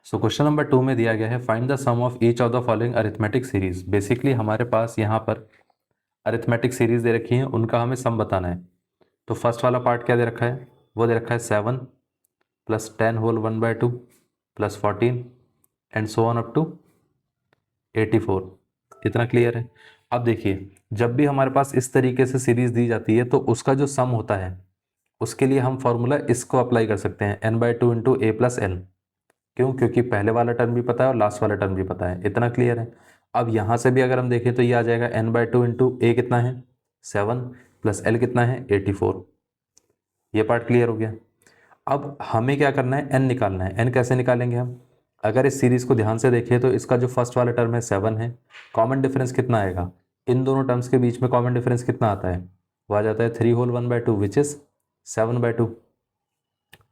So question number 2 में दिया गया है find the sum of each of the following arithmetic series. Basically हमारे पास यहाँ पर अरिथमेटिक सीरीज दे रखी है, उनका हमें सम बताना है। तो फर्स्ट वाला पार्ट क्या दे रखा है, वो दे रखा है 7 plus 10 whole 1/2 plus 14 and so on up to 84। इतना क्लियर है। अब देखिए, जब भी हमारे पास इस तरीके से सीरीज दी जाती है तो उसका जो सम होता है उसके लिए हम फॉर्मूला इसको अप्लाई कर सकते हैं, n/2 into a plus N. क्यों? क्योंकि पहले वाला टर्म भी पता है और लास्ट वाला टर्म भी पता है। इतना क्लियर है। अब यहाँ से भी अगर हम देखें तो ये आ जाएगा n/2 इंटू ए कितना है 7 प्लस एल कितना है 84। ये पार्ट क्लियर हो गया। अब हमें क्या करना है, n निकालना है। n कैसे निकालेंगे हम? अगर इस सीरीज को ध्यान से देखें तो इसका जो फर्स्ट वाला टर्म है 7 है, कॉमन डिफरेंस कितना आएगा? इन दोनों टर्म्स के बीच में कॉमन डिफरेंस कितना आता है? वो आ जाता है 3 होल 1/2 विच इज 7/2।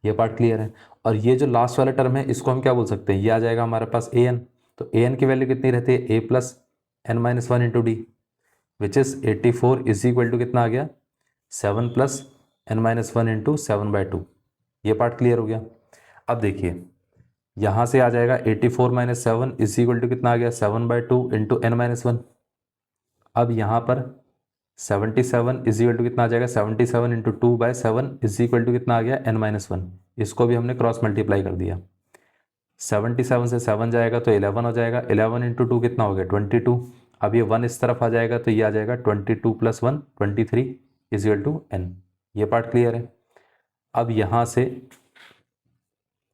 ये पार्ट क्लियर है। और ये जो लास्ट वाला टर्म है इसको हम क्या बोल सकते हैं, ये आ जाएगा हमारे पास ए एन। तो ए एन की वैल्यू कितनी रहती है, A plus N minus one into D which is 84 is equal to कितना आ गया 7 plus N minus one into 7/2। ये पार्ट क्लियर हो गया। अब देखिए, यहाँ से आ जाएगा 84 माइनस 7 इज इक्वल टू कितना आ गया 7/2 इंटू एन माइनस वन। अब यहाँ पर 77 इज इक्वल टू कितना आ जाएगा 77 इंटू 2/7 इज इक्वल टू कितना आ गया n माइनस वन। इसको भी हमने क्रॉस मल्टीप्लाई कर दिया। 77 से 7 जाएगा तो 11 हो जाएगा। 11 इंटू 2 कितना हो गया 22। अब ये 1 इस तरफ आ जाएगा तो ये आ जाएगा 22 plus 1 23 is equal to n। ये पार्ट क्लियर है। अब यहाँ से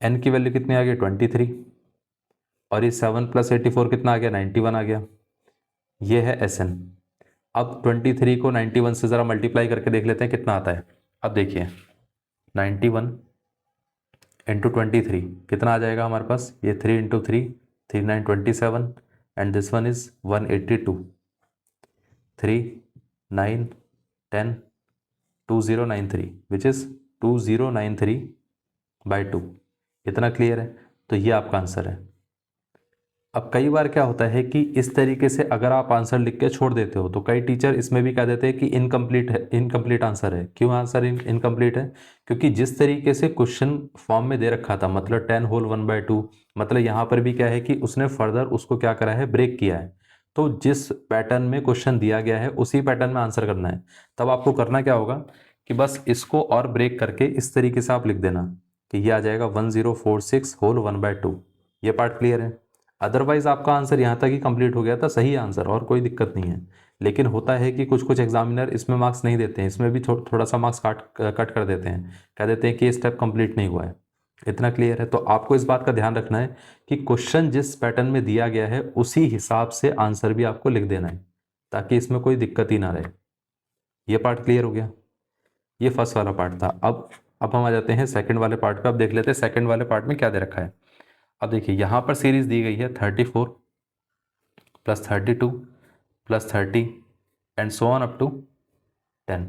n की वैल्यू कितनी आ गई 23 और ये 7 प्लस 84 कितना आ गया 91 आ गया। ये है Sn। अब 23 को 91 से ज़रा मल्टीप्लाई करके देख लेते हैं कितना आता है। अब देखिए 91 इंटू 23 कितना आ जाएगा हमारे पास, ये 3 into 3 3 9 27 and this one is 182 3 9 10 2093 which is 2093/2। इतना क्लियर है। तो ये आपका आंसर है। अब कई बार क्या होता है कि इस तरीके से अगर आप आंसर लिख के छोड़ देते हो तो कई टीचर इसमें भी कह देते हैं कि इनकम्प्लीट है, इनकम्प्लीट आंसर है। क्यों आंसर इनकम्प्लीट है? क्योंकि जिस तरीके से क्वेश्चन फॉर्म में दे रखा था, मतलब 10 होल 1/2, मतलब यहाँ पर भी क्या है कि उसने फर्दर उसको क्या करा है, ब्रेक किया है। तो जिस पैटर्न में क्वेश्चन दिया गया है उसी पैटर्न में आंसर करना है। तब आपको करना क्या होगा कि बस इसको और ब्रेक करके इस तरीके से आप लिख देना कि ये आ जाएगा 1046 होल 1/2। ये पार्ट क्लियर है। अदरवाइज आपका आंसर यहाँ तक ही कंप्लीट हो गया था, सही आंसर, और कोई दिक्कत नहीं है। लेकिन होता है कि कुछ कुछ एग्जामिनर इसमें मार्क्स नहीं देते हैं, इसमें भी थोड़ा सा मार्क्स कट कर देते हैं, कह देते हैं कि ये स्टेप कंप्लीट नहीं हुआ है। इतना क्लियर है। तो आपको इस बात का ध्यान रखना है कि क्वेश्चन जिस पैटर्न में दिया गया है उसी हिसाब से आंसर भी आपको लिख देना है, ताकि इसमें कोई दिक्कत ही ना रहे। ये पार्ट क्लियर हो गया। ये फर्स्ट वाला पार्ट था। अब हम आ जाते हैं सेकंड वाले पार्ट पे। अब देख लेते हैं सेकंड वाले पार्ट में क्या दे रखा है। अब देखिए, यहाँ पर सीरीज दी गई है 34 plus 32 plus 30 and so on up to 10।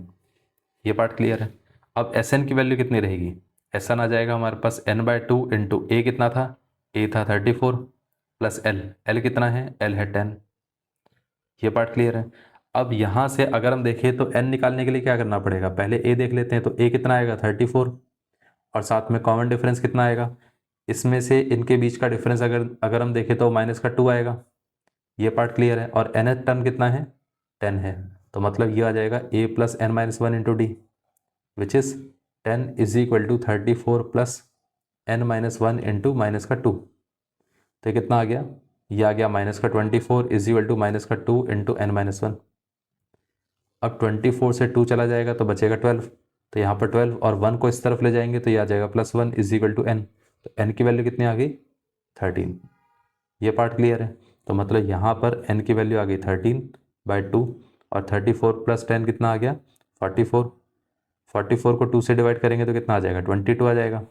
ये पार्ट क्लियर है। अब Sn की वैल्यू कितनी रहेगी? Sn आ जाएगा हमारे पास n/2 इंटू ए कितना था, a था 34 प्लस l कितना है, l है 10। ये पार्ट क्लियर है। अब यहाँ से अगर हम देखें तो n निकालने के लिए क्या करना पड़ेगा, पहले a देख लेते हैं। तो a कितना आएगा 34 और साथ में कॉमन डिफरेंस कितना आएगा, इसमें से इनके बीच का डिफरेंस अगर हम देखें तो माइनस का 2 आएगा। ये पार्ट क्लियर है। और nth टर्म कितना है 10 है। तो मतलब ये आ जाएगा a plus N minus one into D which is 10 is equal to 34 plus N minus one into minus का 2। तो ये कितना आ गया, ये आ गया माइनस का 24 इज इक्वल टू माइनस का 2 इंटू एन माइनस वन। अब 24 से 2 चला जाएगा तो बचेगा 12। तो यहाँ पर 12 और 1 को इस तरफ ले जाएंगे तो ये आ जाएगा +1 इज इक्वल टू एन। तो n की वैल्यू कितनी आ गई 13। ये पार्ट क्लियर है। तो मतलब यहाँ पर n की वैल्यू आ गई 13/2 और 34 प्लस 10 कितना आ गया 44। 44 को 2 से डिवाइड करेंगे तो कितना आ जाएगा 22 आ जाएगा।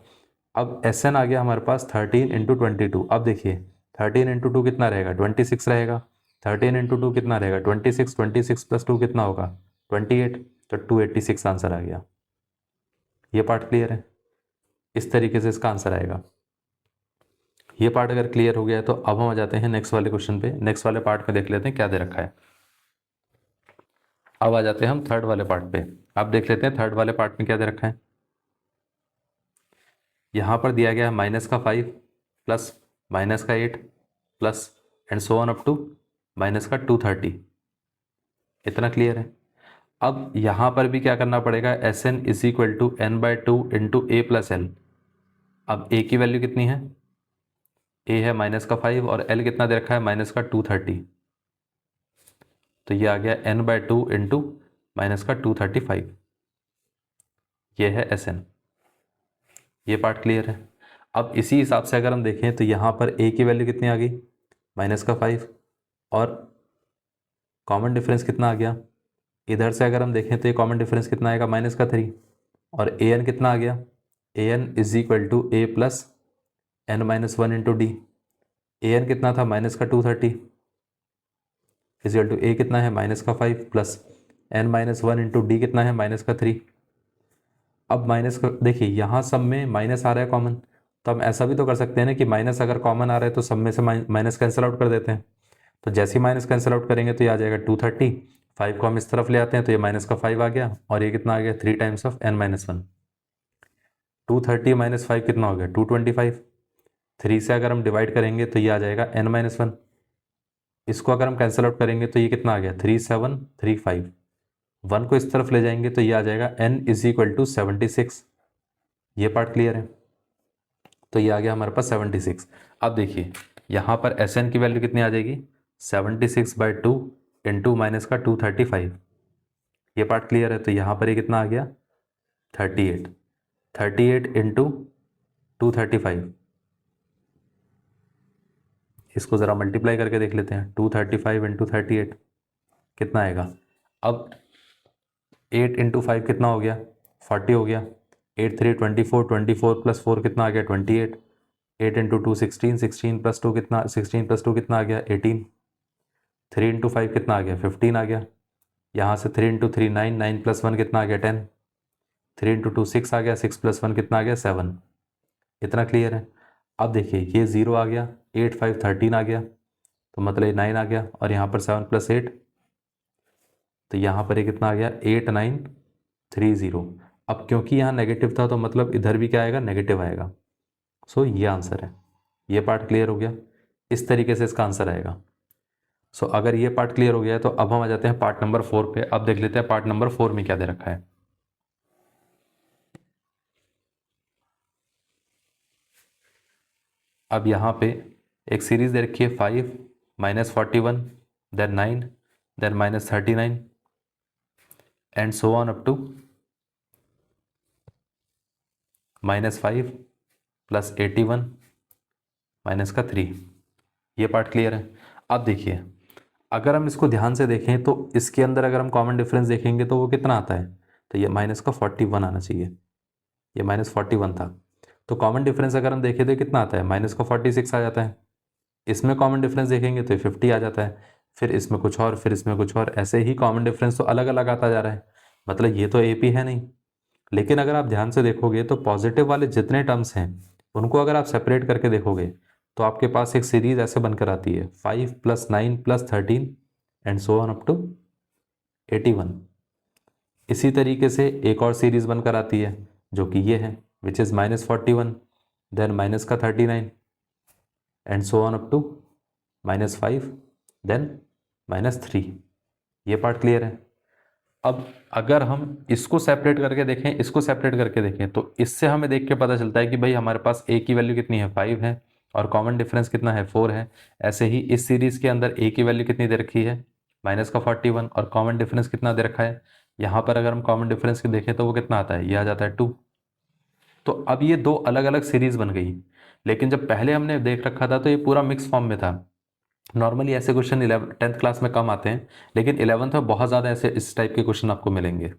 अब Sn आ गया हमारे पास 13 इंटू 22। अब देखिए 13 इंटू 2 कितना रहेगा 26 रहेगा। 13 इंटू 2 कितना रहेगा 26, 26 प्लस 2 कितना होगा 28। तो 286 आंसर आ गया। ये पार्ट क्लियर है। इस तरीके से इसका आंसर आएगा। ये पार्ट अगर क्लियर हो गया है तो अब हम आ जाते हैं नेक्स्ट वाले क्वेश्चन पे। नेक्स्ट वाले पार्ट में देख लेते हैं क्या दे रखा है। अब आ जाते हैं हम थर्ड वाले पार्ट पे। अब देख लेते हैं थर्ड वाले पार्ट में क्या दे रखा है। यहाँ पर दिया गया है -5 प्लस माइनस का 8 plus and so on up to minus का 230। इतना क्लियर है। अब यहाँ पर भी क्या करना पड़ेगा, s N is equal to n by two into a plus l. अब ए की वैल्यू कितनी है, ए है माइनस का 5 और एल कितना दे रखा है, माइनस का 230। तो ये आ गया n by two into minus का 235। ये है एस एन। ये पार्ट क्लियर है। अब इसी हिसाब से अगर हम देखें तो यहाँ पर ए की वैल्यू कितनी आ गई, माइनस का 5 और कॉमन डिफरेंस कितना आ गया, इधर से अगर हम देखें तो ये कॉमन डिफरेंस कितना आएगा, माइनस का 3 और ए एन कितना आ गया, A N is equal to A plus N minus 1 into D. A N कितना था, माइनस का 230 इजिकल टू ए कितना है, माइनस का 5 plus N minus 1 into d कितना है, माइनस का 3। अब माइनस का देखिए यहाँ सब में माइनस आ रहा है कॉमन, तो हम ऐसा भी तो कर सकते हैं ना कि माइनस अगर कॉमन आ रहा है तो सब में से माइनस कैंसिल आउट कर देते हैं। तो जैसे ही माइनस कैंसिल आउट करेंगे तो ये आ जाएगा 230। 5 को हम इस तरफ ले आते हैं तो ये माइनस का 5 आ गया और ये कितना आ गया, 3 times of n minus 1। 230 minus 5 कितना हो गया, 225। 3 से अगर हम डिवाइड करेंगे तो ये आ जाएगा एन माइनस 1। इसको अगर हम कैंसिल आउट करेंगे तो ये कितना आ गया, 3735। 1 को इस तरफ ले जाएंगे तो ये आ जाएगा n इज इक्वल टू 76। ये पार्ट क्लियर है। तो ये आ गया हमारे पास 76। अब देखिए यहाँ पर एस एन की वैल्यू कितनी आ जाएगी, 76 बाई टू इंटू माइनस का 235। ये पार्ट क्लियर है। तो यहाँ पर ये कितना आ गया, 38। 38 इंटू 235, इसको ज़रा मल्टीप्लाई करके देख लेते हैं। 235 इंटू 38 कितना आएगा। अब 8 इंटू 5 कितना हो गया, 40 हो गया। 8 3 24, 24 प्लस 4 कितना आ गया, 28। 8 इंटू 2 16, 16 प्लस 2 कितना, 16 प्लस 2 कितना आ गया, 18। 3 इंटू 5 कितना आ गया, 15 आ गया। यहाँ से 3 इंटू 3 9, 9 प्लस 1 कितना आ गया, 10। 3 इंटू 2 6 आ गया, 6 प्लस 1 कितना आ गया, 7। इतना क्लियर है। अब देखिए ये 0 आ गया, 8 5 13 आ गया, तो मतलब ये 9 आ गया और यहाँ पर 7 प्लस 8, तो यहाँ पर ये कितना आ गया, 8930। अब क्योंकि यहाँ नेगेटिव था तो मतलब इधर भी क्या आएगा, नेगेटिव आएगा। सो ये आंसर है। ये पार्ट क्लियर हो गया। इस तरीके से इसका आंसर आएगा। सो अगर ये पार्ट क्लियर हो गया है तो अब हम आ जाते हैं पार्ट नंबर 4 पे। अब देख लेते हैं पार्ट नंबर 4 में क्या दे रखा है। अब यहाँ पे एक सीरीज दे रखी है 5 minus 41 then 9 then minus 39 and so on up to -5 plus 81 minus का 3। ये पार्ट क्लियर है। अब देखिए अगर हम इसको ध्यान से देखें तो इसके अंदर अगर हम कॉमन डिफरेंस देखेंगे तो वो कितना आता है, तो ये माइनस का 41 आना चाहिए। ये -41 था, तो कॉमन डिफरेंस अगर हम देखें तो कितना आता है, माइनस का 46 आ जाता है। इसमें कॉमन डिफरेंस देखेंगे तो 50 आ जाता है, फिर इसमें कुछ और, फिर इसमें कुछ और, ऐसे ही कॉमन डिफरेंस तो अलग अलग आता जा रहा है। मतलब ये तो AP है नहीं। लेकिन अगर आप ध्यान से देखोगे तो पॉजिटिव वाले जितने टर्म्स हैं उनको अगर आप सेपरेट करके देखोगे तो आपके पास एक सीरीज ऐसे बनकर आती है 5 plus 9 plus 13 and so on up to 81। इसी तरीके से एक और सीरीज बनकर आती है जो कि ये है विच इज़ -41 देन माइनस का 39 and so on up to -5 then -3। ये पार्ट क्लियर है। अब अगर हम इसको सेपरेट करके देखें, इसको सेपरेट करके देखें तो इससे हमें देख के पता चलता है कि भाई हमारे पास ए की वैल्यू कितनी है, 5 है और कॉमन डिफरेंस कितना है, 4 है। ऐसे ही इस सीरीज के अंदर ए की वैल्यू कितनी दे रखी है, माइनस का 41 और कॉमन डिफरेंस कितना दे रखा है। यहाँ पर अगर हम कॉमन डिफरेंस की देखें तो वो कितना आता है, ये आ जाता है 2। तो अब ये दो अलग अलग सीरीज बन गई। लेकिन जब पहले हमने देख रखा था तो ये पूरा मिक्स फॉर्म में था। नॉर्मली ऐसे क्वेश्चन 10th क्लास में कम आते हैं, लेकिन 11th में बहुत ज़्यादा ऐसे इस टाइप के क्वेश्चन आपको मिलेंगे।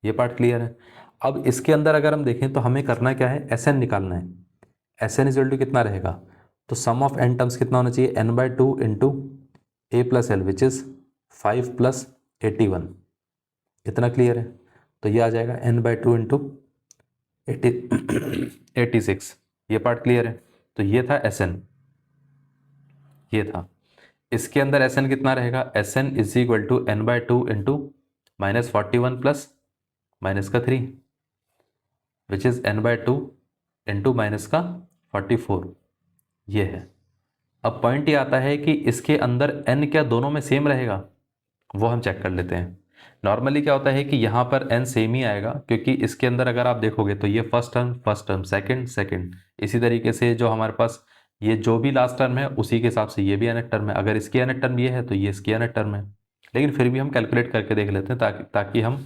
ये पार्ट क्लियर है। अब इसके अंदर अगर हम देखें तो हमें करना क्या है, एस एन निकालना है। एस एन इक्वल टू कितना रहेगा, तो सम ऑफ एन टर्म्स कितना होना चाहिए, n by two into a plus L which is 5 plus 81। इतना क्लियर है। तो ये आ जाएगा n बाई टू इंटू 86। ये पार्ट क्लियर है। तो ये था एस एन, ये था। इसके अंदर एस एन कितना रहेगा, s N is equal to n by two into -41 plus minus का 3 which is n by two into minus का 44। ये है। अब पॉइंट ये आता है कि इसके अंदर n क्या दोनों में सेम रहेगा, वो हम चेक कर लेते हैं। नॉर्मली क्या होता है कि यहाँ पर n सेम ही आएगा, क्योंकि इसके अंदर अगर आप देखोगे तो ये फर्स्ट टर्म सेकंड सेकंड, इसी तरीके से जो हमारे पास ये जो भी लास्ट टर्म है उसी के हिसाब से ये भी nth टर्म है। अगर इसकी nth टर्म ये है तो ये इसकी nth टर्म है, लेकिन फिर भी हम कैलकुलेट करके देख लेते हैं ताकि हम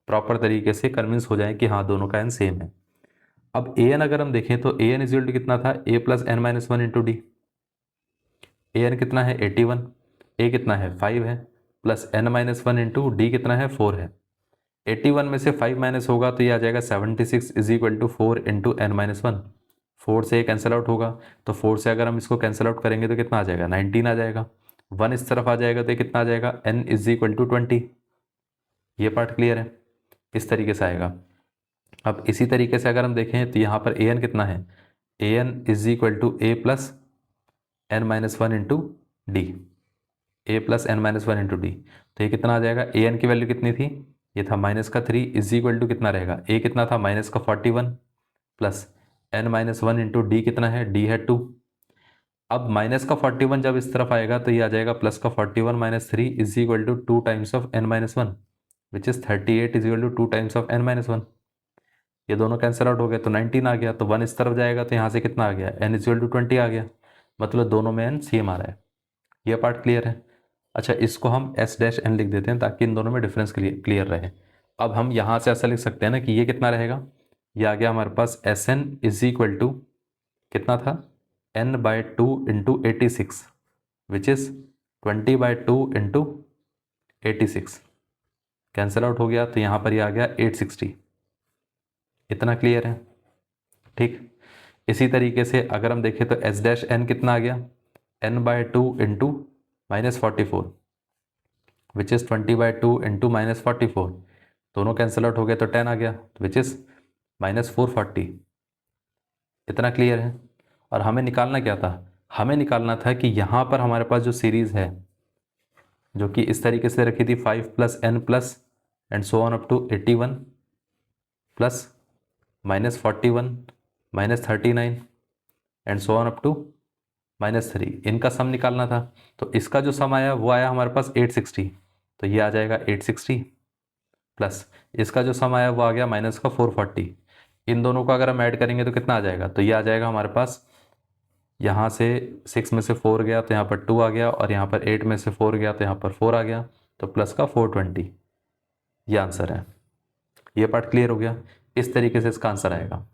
प्रॉपर तरीके से कन्विंस हो जाए कि हाँ दोनों का n सेम है। अब an अगर हम देखें तो an इक्वल टू कितना था, a plus n minus one into D. an कितना है 81, a कितना है 5 है, plus n minus one into d कितना है 4 है। 81 में से 5 माइनस होगा तो ये आ जाएगा 76 is equal to 4 into n minus one. 4 से कैंसिल आउट होगा, तो 4 से अगर हम इसको कैंसिल आउट करेंगे तो कितना आ जाएगा 19 आ जाएगा। 1 इस तरफ आ जाएगा तो ये कितना आ जाएगा n इज इक्वल टू 20। ये पार्ट क्लियर है, इस तरीके से आएगा। अब इसी तरीके से अगर हम देखें तो यहाँ पर an कितना है, an is equal to a plus N minus one into D, a plus N minus one into d. तो ये कितना आ जाएगा, an की वैल्यू कितनी थी, ये था माइनस का 3 इज इक्वल टू कितना रहेगा, a कितना था माइनस का 41 plus n minus one into d कितना है, d है 2। अब माइनस का 41 जब इस तरफ आएगा तो ये आ जाएगा प्लस का 41 minus 3 is equal to 2 times of n minus one, which is 38 is equal to 2 times of n minus one. ये दोनों कैंसिल आउट हो गए तो 19 आ गया, तो 1 इस तरफ जाएगा तो यहाँ से कितना आ गया, n इज इक्वल टू 20 आ गया, मतलब दोनों में n सेम आ रहा है। ये पार्ट क्लियर है। अच्छा, इसको हम s डैश n लिख देते हैं ताकि इन दोनों में डिफरेंस क्लियर रहे। अब हम यहाँ से ऐसा लिख सकते हैं ना कि ये कितना रहेगा, ये आ गया हमारे पास S N is equal to कितना था, n by two into 86 which is 20 by two into 86। Cancel out हो गया तो यहाँ पर ये आ गया 860। इतना क्लियर है, ठीक। इसी तरीके से अगर हम देखें तो एस डैश एन कितना आ गया, n by two into minus 44 which is 20 by two into minus 44। दोनों कैंसिल आउट हो गए तो 10 आ गया विच इज़ माइनस 440। इतना क्लियर है। और हमें निकालना क्या था, हमें निकालना था कि यहाँ पर हमारे पास जो सीरीज़ है जो कि इस तरीके से रखी थी 5 plus n plus and so on up to 81 plus minus 41 minus 39 and so on up to minus 3, इनका सम निकालना था। तो इसका जो सम आया वो आया हमारे पास 860, तो ये आ जाएगा 860 प्लस इसका जो सम आया वो आ गया माइनस का 440। इन दोनों को अगर हम ऐड करेंगे तो कितना आ जाएगा, तो ये आ जाएगा हमारे पास, यहाँ से 6 में से 4 गया तो यहाँ पर 2 आ गया, और यहाँ पर 8 में से 4 गया तो यहाँ पर 4 आ गया, तो प्लस का 420। ये आंसर है। ये पार्ट क्लियर हो गया। इस तरीके से इसका आंसर आएगा।